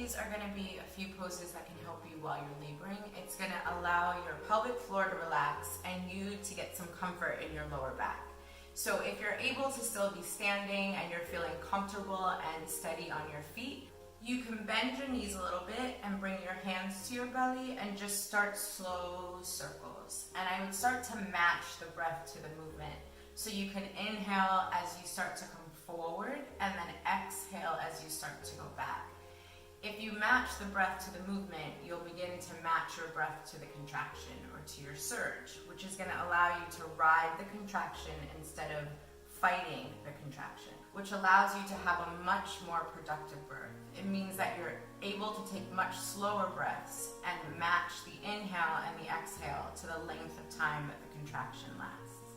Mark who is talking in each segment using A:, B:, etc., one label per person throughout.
A: these are going to be a few poses that can help you while you're laboring. It's going to allow your pelvic floor to relax and you to get some comfort in your lower back. So if you're able to still be standing and you're feeling comfortable and steady on your feet, you can bend your knees a little bit and bring your hands to your belly and just start slow circles. And I would start to match the breath to the movement. So you can inhale as you start to come forward and then exhale as you start to go back. If you match the breath to the movement, you'll begin to match your breath to the contraction or to your surge, which is going to allow you to ride the contraction instead of fighting the contraction, which allows you to have a much more productive birth. It means that you're able to take much slower breaths and match the inhale and the exhale to the length of time that the contraction lasts.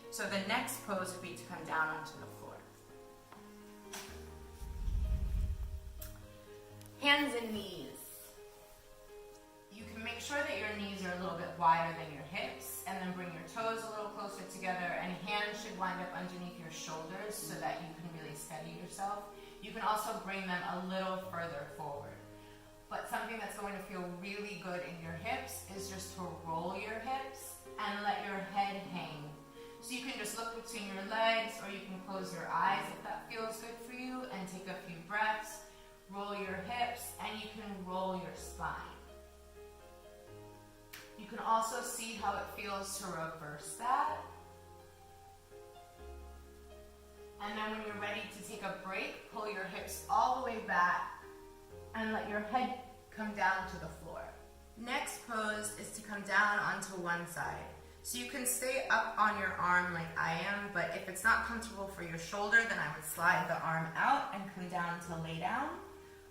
A: So the next pose would be to come down onto the floor. Hands and knees. You can make sure that your knees are a little bit wider than your hips, and then bring your toes a little closer together, and hands should wind up underneath your shoulders so that you can really steady yourself. You can also bring them a little further forward. But something that's going to feel really good in your hips is just to roll your hips and let your head hang. So you can just look between your legs, or you can close your eyes if that feels good for you, and take a few breaths. Roll your hips, and you can roll your spine. You can also see how it feels to reverse that. And then when you're ready to take a break, pull your hips all the way back and let your head come down to the floor. Next pose is to come down onto one side. So you can stay up on your arm like I am, but if it's not comfortable for your shoulder, then I would slide the arm out and come down to lay down.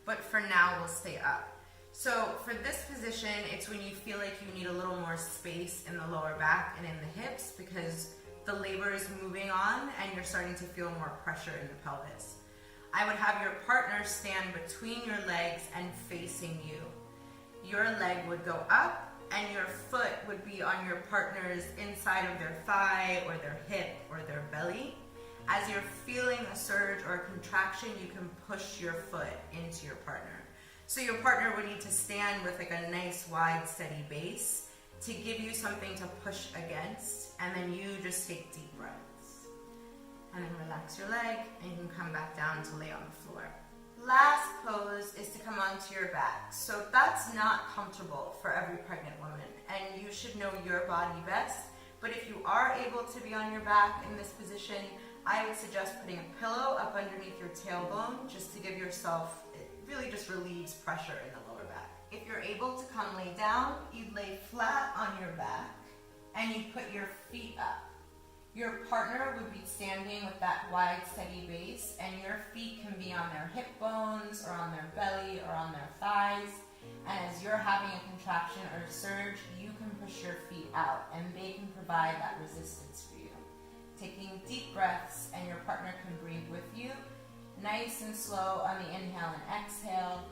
A: But for now, we'll stay up. So for this position, it's when you feel like you need a little more space in the lower back and in the hips because the labor is moving on and you're starting to feel more pressure in the pelvis. I would have your partner stand between your legs and facing you. Your leg would go up and your foot would be on your partner's inside of their thigh or their hip or their belly. As you're feeling a surge or a contraction, you can push your foot into your partner. So your partner would need to stand with like a nice wide steady base to give you something to push against, and then you just take deep breaths. And then relax your leg and you can come back down to lay on the floor. Last pose is to come onto your back. So that's not comfortable for every pregnant woman, and you should know your body best. But if you are able to be on your back in this position, I would suggest putting a pillow up underneath your tailbone just to give yourself, it really just relieves pressure in the lower back. If you're able to come lay down, you lay flat on your back and you put your feet up. Your partner would be standing with that wide, steady base, and your feet can be on their hip bones or on their belly or on their thighs. And as you're having a contraction or a surge, you can push your feet out and they can provide that resistance for you. Taking deep breaths, and your partner can breathe with you, nice and slow on the inhale and exhale,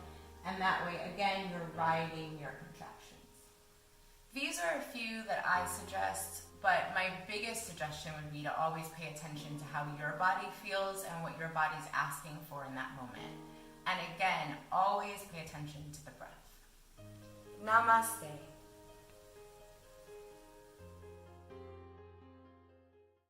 A: and that way, again, you're riding your contractions. These are a few that I suggest, but my biggest suggestion would be to always pay attention to how your body feels and what your body's asking for in that moment. And again, always pay attention to the breath. Namaste.